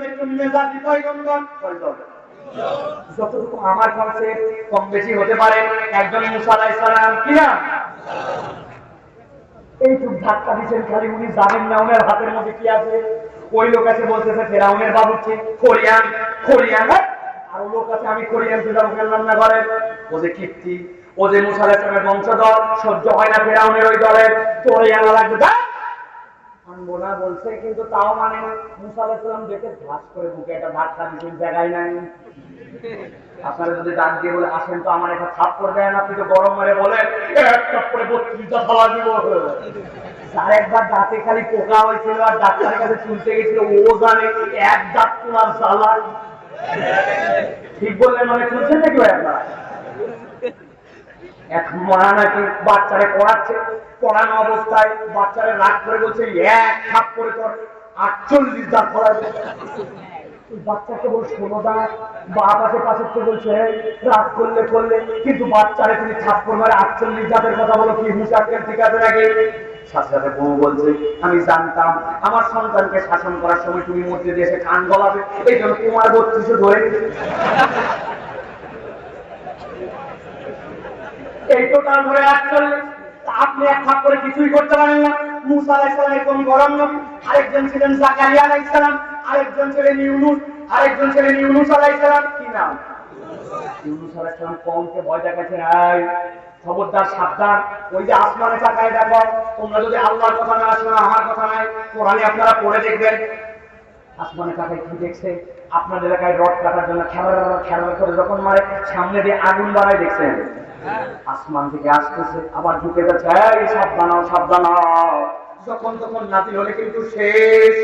একটু মেজাজি পয়গম্বর যতটুকু আমার কাছে কম বেশি হতে পারে। একজন মুসা আলাইহিস সালাম কি না এইটুক ধাক্কা দিচ্ছেন, খালি উনি জানেন না ওনার হাতের মধ্যে কি আছে। ওই লোক আছে বলতেছে ফেরাউনের বাবুর্চি কোরিয়ান কোরিয়ান, আর লোক আছে আমি কোরিয়ান যাবো খেললাম না ঘরে। ও যে কীর্তি, ও যে মুসা আলাইহিস সালামের বংশধর, সহ্য হয় না ফেরাউনের ওই দলের, তোরে আনা লাগবে আনবো না বলছে, কিন্তু তাও মানে না। মুসা আলাইহিস সালাম দেখে ধাস করে বুকে একটা ধাক্কা দিচ্ছেন, জায়গায় নাই। আপনারা যদি ডাক দিয়ে বলে আসেন তো আমার একটা থাপ করে দেন, আপনি তো গরম মেরে বলেন এক থাপ করে 32টা থালা দিব। যার একবার দাঁতে খালি পোকা হয়েছিল আর ডাক্তারের কাছে চুলতে গেছিল, ও জানে এক দাঁত তোলার জ্বালা। ঠিক বললেন মানে চলছেন নাকি ভাই আপনারা? এক মা নাকি বাচ্চারে পড়াচ্ছে, পড়ানো অবস্থায় বাচ্চারে রাগ করে বলছে এক থাপ করে তোর 48 দাঁত পড়াবে। বাচ্চাকে বল শোনো দা, বাপ আছে পাশের থেকে বলছে রাগ করলে করলে, কিন্তু বাচ্চারে তুমি থাপ্পড় মারে 48 দাঁতের কথা বলো, কি হিসাব ঠিক আছে নাকি? সাথে সাথে বউ বলছে আমি জানতাম আমার সন্তানকে শাসন করার সময় তুমি মধ্যে দিয়ে এসে কান গলাবে, এই জন্য তোমার 32 ধরে এই টোটাল ধরে 48। আপনি এক থাপ করে কিছুই করতে পারেন না। মুসা আলাইহিস সালাম এরকম গরম নবী, আরেকজন ছিলেন জাকারিয়া আলাইহিস সালাম, আরেকজন ছিলেন ইউনূস, আরেকজন ছিলেন ইউনূস আলাইহিস সালাম। কি নাম? ইউনূস আলাইহিস সালাম কওমকে ভয় দেখাচ্ছেন, এই খবরদার সাবধান, ওই যে আসমানে তাকায় দেখো, তোমরা যদি আল্লাহর কথা না শোনো, আমার কথা নাই, কোরআনে আপনারা পড়ে দেখবেন আসমানে তাকায় কি দেখছে। আপনাদের এলাকায় রড কাটার জন্য খেলা খেলা করে যখন মারে সামনে দিয়ে আগুন বাড়ায় দেখছেন, আসমান থেকে আসতেছে আবার ঢুকে যাচ্ছে, এই সাবধান সাবধান, যখন তখন নাতিল হলে কিন্তু শেষ।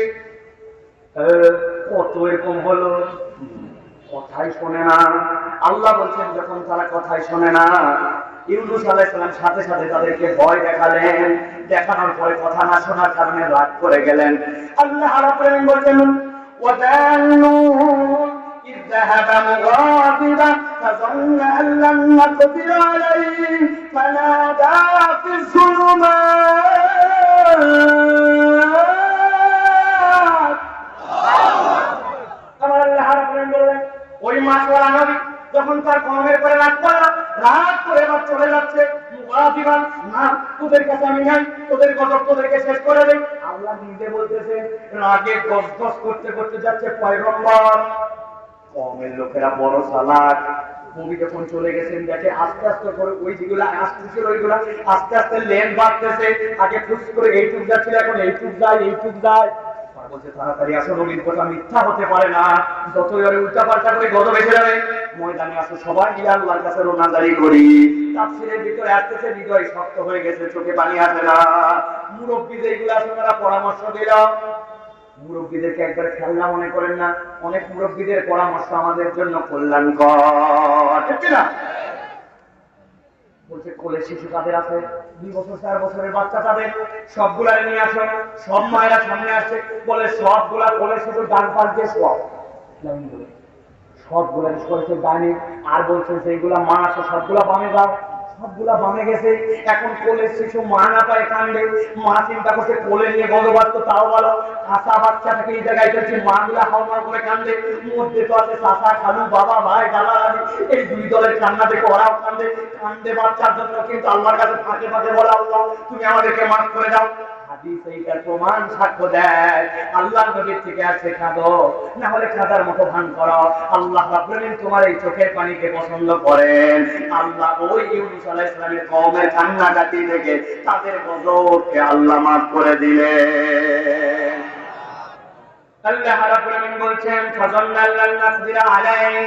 কত এরকম হলো, কথাই শোনে না। আল্লাহ বলছেন যখন তারা কথাই শোনে না, ইউনূস আলাইহিস সালাম সাথে সাথে তাদেরকে ভয় দেখালেন, দেখানোর পরে কথা না শোনার কারণে রাগ করে গেলেন। আল্লাহ রাব্বুল আলামিন বলেন ওয়াদান্নুন إذ ذهب مغاضبا فظن أن لن نقدر عليه فنادى في الظلمات। আমার আল্লাহ রাব্বুল আলামিন বলেন ওই মাসওয়ালা নবী যখন তার কওমের করে রাগ করলো, রাগ করে এবার চলে যাচ্ছে মুগাদিবান, না তোদের কাছে আমি নাই, তোদের গজব তোদেরকে শেষ করে দেই। আল্লাহ নিজে বলতেছেন রাগে গজগজ করতে করতে যাচ্ছে পয়গম্বর। কওমের লোকেরা বড় চালাক, নবী যখন চলে গেছেন দেখে আস্তে আস্তে করে ওই যেগুলা আসতেছিল ওইগুলা আস্তে আস্তে লেন বাড়তেছে। আগে ফুস করে এইটুক যাচ্ছিল, এখন এইটুক যায় এইটুক যায়। বলছে তাড়াতাড়ি আসো, নবীর কথা মিথ্যা হতে পারে না, যতই ওরে উল্টা পাল্টা করে গজব এসে যাবে। ময়দানে আসো সবাই মিলে আল্লাহর কাছে রোনাজারি করি। তাফসীরের ভিতরে আসতেছে হৃদয় শক্ত হয়ে গেছে, চোখে পানি আসে না। মুরব্বী যেগুলো আছে তারা পরামর্শ দিল, মুরব্বীদেরকে একবার খেলনা মনে করেন না, অনেক মুরব্বীদের পরামর্শ আমাদের জন্য কল্যাণকর, ঠিক না? বলছে কোলে শিশু কাদের আছে, 2 বছর 4 বছরের বাচ্চা তাদের সবগুলা নিয়ে আসো। সব মায়েরা সামনে আসছে, বলে সবগুলা কোলে শিশু ডান পাশ দিয়ে সবগুলা করেছে ডানে, আর বলছে সেইগুলা মা আসে সবগুলা বামে যাও, সবগুলা বামে গেছে। এখন কোলে শিশু মা না পায় কান্দে, মা চিন্তা করছে কোলে নিয়ে গর্ভপাত তো তাও ভালো, কাঁচা বাচ্চাটাকে এই জায়গায় ফেলছে, মা গুলা হাওমার করে কান্দে, মধ্যে তো আছে চাচা খালু বাবা ভাই দাদা দাদি, এই দুই দলের কান্না দেখে ওরাও কান্দে, কান্দে বাচ্চার জন্য। কিন্তু আল্লাহর কাছে ফাঁকে ফাঁকে বলে আল্লাহ তুমি আমাদেরকে মাফ করে দাও। হাদিস এইটার প্রমাণ সাক্ষ্য দেয়, আল্লাহর নবীর থেকে আসছে কাঁদো, না হলে কাঁদার মতো ভান করো। আল্লাহ রাব্বুল আলামিন তোমার এই চোখের পানিকে পছন্দ করেন। আল্লাহ ওই ইউনূস আলাইহিস সালামের কওমের কান্নাকাটি থেকে তাদের গজবকে আল্লাহ মাফ করে দিলেন। আল্লাহ রাব্বুল আলামিন বলছেন ফাযান্না আল্লান নাকদিরা আলাইহি,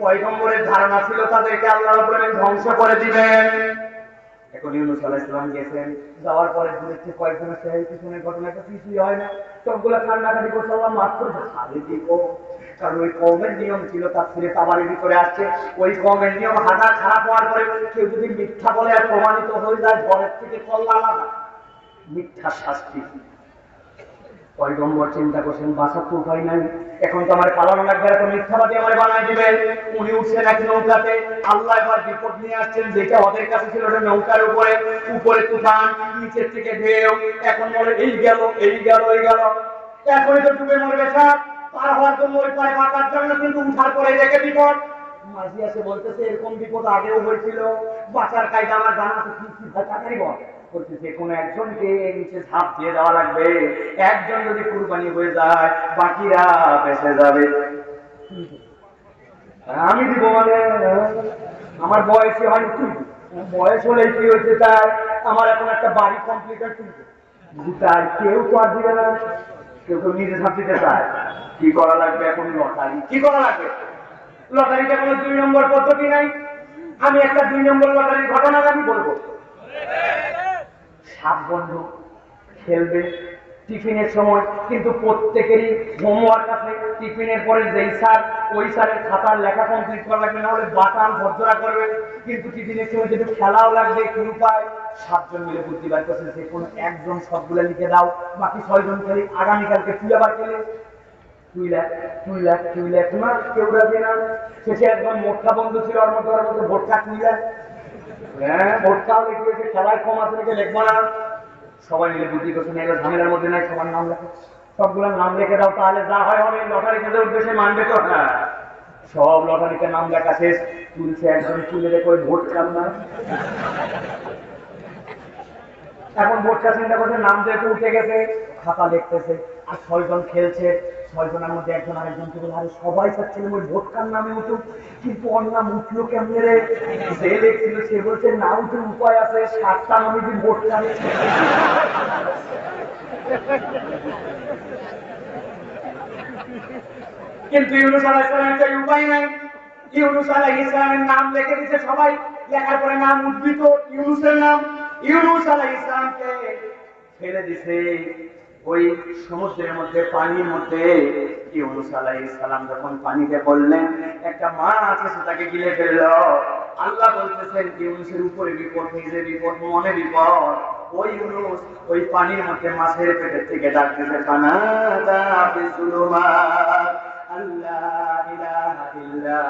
পয়গম্বরের ধারণা ছিল তাদেরকে আল্লাহ রাব্বুল আলামিন ধ্বংস করে দিবেন। এখন ইউনূস আলাইহিস সালাম গেছেন, যাওয়ার পরে দূরের থেকে কয়েকজনের সেই পিছনের ঘটনাটা কিছুই হয় না, সবগুলো কান্নাকাটি করছে আল্লাহ মাফ করে দেন। আরে দেখো, কারণ ওই কওমের নিয়ম ছিল, তাফসীরে তাবারীর ভিতরে আছে ওই কওমের নিয়ম হাঁটা খারাপ হওয়ার পরে কেউ যদি মিথ্যা বলে আর প্রমাণিত হয়ে যায়, ঘরের থেকে কল্লা আলাদা, মিথ্যা শাস্তি। পয়গম্বর চিন্তা করছেন বাঁচার তো উপায় নাই, এখন তো আমার পালানো লাগবে, এত মিথ্যাবাদী আমার বানাই দিবেন। উনি উঠছেন এক নৌকাতে, আল্লাহ এবার বিপদ নিয়ে আসছেন, যেটা ওদের কাছে ছিল ওটা নৌকার উপরে, উপরে তুফান, নিচের থেকে ঢেউ। এখন বলে এই গেল এই গেল এই গেল, এখনই তো ডুবে মরবে সব। পার হওয়ার জন্য ওই পারে বাঁচার জন্য, কিন্তু উঠার পরে দেখে বিপদ। মাঝি এসে বলতেছে এরকম বিপদ আগেও হয়েছিল, বাঁচার কায়দা আমার জানা আছে, কি তাড়াতাড়ি বল। বলতেছে কোনো একজনকে নিচে ঝাঁপ দিয়ে দেওয়া লাগবে, একজন যদি কুরবানি হয়ে যায় বাকিরা বেঁচে যাবে। আমি দিব মানে আমার বয়সে হয় তুই, বয়স হলে কি হয়েছে তাই, আমার এখন একটা বাড়ি কমপ্লিট আছে, তাই কেউ তো আর দিবে না, কেউ কেউ নিজে ঝাঁপ দিতে চায়। কি করা লাগবে এখন? লটারি। কি করা লাগবে? লটারিতে কোনো 2 নম্বর পদ্ধতি নাই। আমি একটা 2 নম্বর লটারির ঘটনা আমি বলবো। 7 বন্ধু খেলবে টিফিনের সময়, কিন্তু প্রত্যেকেরই হোমওয়ার্ক আছে। টিফিনের পরে যেই স্যার, ওই স্যারের খাতার লেখা কমপ্লিট করা লাগবে, না হলে বাতান ভর্জরা করবে। কিন্তু টিফিনের সময় যদি খেলাও লাগবে, কি উপায়? 7 জন মিলে বুদ্ধি বার করছে যে কোনো একজন সবগুলো লিখে দাও, বাকি 6 জন খেলি, আগামীকালকে তুই আবার খেলে তুই লেখ না, কেউ রাখবে না। শেষে একজন মোটকা বন্ধু ছিল, ওর মধ্যে ভোটকা তুই লেখ। হ্যাঁ, ভোটকাও লিখিয়েছে, খেলায় কম আছে নাকি লিখবো না। সবাই মিলে বুদ্ধি করছে না, এগুলো ঝামেলার মধ্যে নাই, সবার নাম লেখো, সবগুলোর নাম লিখে দাও, তাহলে যা হয় হবে। লটারি খেতে উদ্দেশ্যে মানবে তো? হ্যাঁ, সব লটারিতে নাম লেখা শেষ। তুলছে একজন, তুলে রেখে ওই ভোট কাম না। এখন ভোটটা চিন্তা করছে, নাম যেহেতু উঠে গেছে, খাতা লিখতেছে। আর 6 জন খেলছে, 6 জনের মধ্যে একজন আরেকজনকে বলে আরে সবাই চাচ্ছিলেন ওই ভোটকার নামে উঠুক, কিন্তু ওর নাম উঠলো কেমনে রে? যে লিখছিল সে বলছে না উঠে উপায় আছে, 7টা নামে কি ভোটকা। কিন্তু ইউনূস আলাইহিস সালামের তো উপায় নাই। ইউনূস আলাইহিস সালামের নাম লিখে দিয়েছে সবাই, লেখার পরে নাম উদ্ভিত ইউনূসের নাম। ইউনূস আলাইহিস সালামকে ফেলে দিছে ওই সমুদ্রের মধ্যে, পানির মধ্যে। ইউনূস আলাইহিস সালাম যখন পানিতে পড়লেন, একটা মাছ এসে তাকে গিলে ফেললো। আল্লাহ বলতেছেন ইউনূসের উপরে বিপদ, নিজে বিপদ, মনে বিপদ। ওই ইউনূস ওই পানির মধ্যে মাছের পেটের থেকে ডাকতেছে ফানাদা বিসুলুমাত আল্লাহ ইলাহা ইল্লা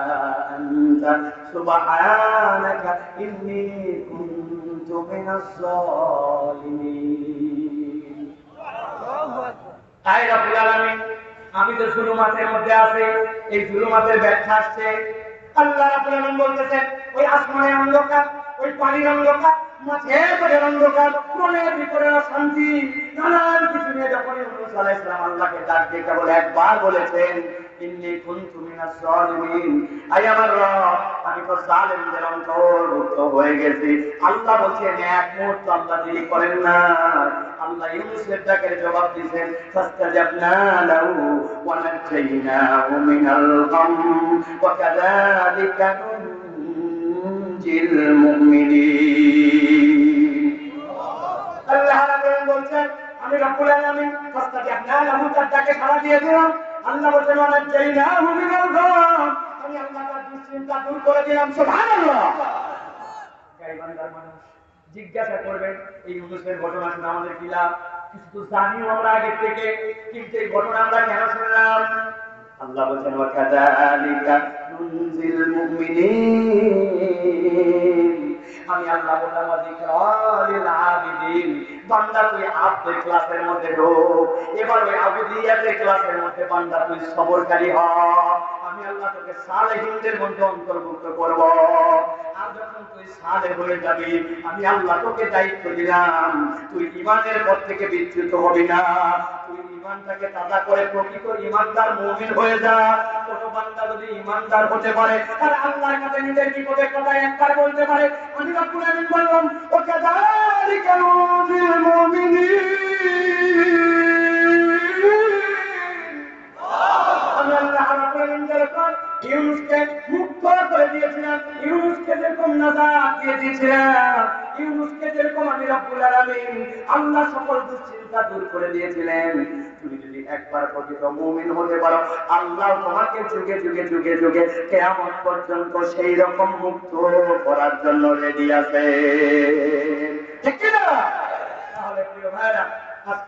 আনতা সুবহানাকা ইন্নী কুনতু মিনাজ জালিমিন। আয় রব্বুল আলামিন, আমি তো জুলুমাতের মধ্যে আছি। এই জুলুমাতের ব্যাখ্যা আসছে, আল্লাহ রাব্বুল আলামিন বলতেছেন ওই আসমানের অন্ধকার, ওই পানির অন্ধকার, মাছের পেটের অন্ধকার, মনের ভিতরে অশান্তি, নানান কিছু নিয়ে যখন ইউনূস আলাইহিস সালাম আল্লাহকে ডাক দিয়ে কেবল একবার বলেছেন ইন্নী কুনতু মিনাজ জালিমিন, আয় আমার রব আমি তো জালেমদের অন্তর্ভুক্ত হয়ে গেছি। আল্লাহ বলছেন এক মুহূর্ত আল্লাহ দেরি করেন না। আল্লাহ ইউনূসের ডাকের জবাব দিয়েছেন ফাস্তাজাবনা লাহু ওয়া নাজাইনাহু মিনাল গাম ওয়া কাযালিকা নুনজিল মুমিনিন। আল্লাহ রাব্বুল বলছেন আমি রব্বুল আলামিন ফাস্তাজাবনা লাহু, তার ডাকে সাড়া দিয়ে দিলাম। আল্লাহ বলছেন ওয়া নাজাইনাহু মিনাল গাম, আমি আল্লাহ তার দুশ্চিন্তা দূর করে দিলাম। সুবহানাল্লাহ। গায়বান্দার মানুষ জিজ্ঞাসা করবেন এই ইউনূসের ঘটনা শুনে আমাদের কি লাভ? কিছু তো জানিও আমরা আগে থেকে, কিন্তু এই ঘটনা আমরা কেন শুনলাম? আল্লাহ বলেন ওয়া কাযালিকা নুনজিল মুমিনিন, আমি আল্লাহ বললাম ওয়া যিকরা লিল আবিদিন। বান্দা তুই আব্দের ক্লাসের মধ্যে ঢোক, এবার ওই আবুদিয়াতের ক্লাসের মধ্যে বান্দা তুই সবরকারী হ। আমি আল্লাহ তোকে সালেহীনদের মধ্যে অন্তর্ভুক্ত করব। আর যখন তুই সালেহ হয়ে যাবি, আমি আল্লাহ তোকে দায়িত্ব দিলাম, তুই ঈমানের পথ থেকে বিচ্যুত হবি না। তুই ঈমানটাকে তাজা করে প্রকৃত ঈমানদার মুমিন হয়ে যা। কোন বান্দা যদি ঈমানদার হতে পারে আর আল্লাহর কাছে নিজের বিপদের কথা একবার বলতে পারে, আমি রব্বুল আলামিন বললাম ওয়া কাযালিকা নুনজিল মুমিনিন। আমি আল্লাহ রাব্বুল আলামিন যখন ইউনূসকে মুক্ত করে দিয়েছিলাম, ইউনূসকে যেরকম নাজাত দিয়ে দিয়েছিলাম, ইউনূসকে যেরকম আমি রব্বুল আলামিন আল্লাহ সকল দুশ্চিন্তা দূর করে দিয়েছিলেন, তুমি যদি একবার প্রকৃত মুমিন হতে পারো, আল্লাহ তোমাকে যুগে যুগে যুগে যুগে কিয়ামত পর্যন্ত সেই রকম মুক্ত করার জন্য রেডি আছে। ঠিক কি না? তাহলে প্রিয় ভাইরা, আজকে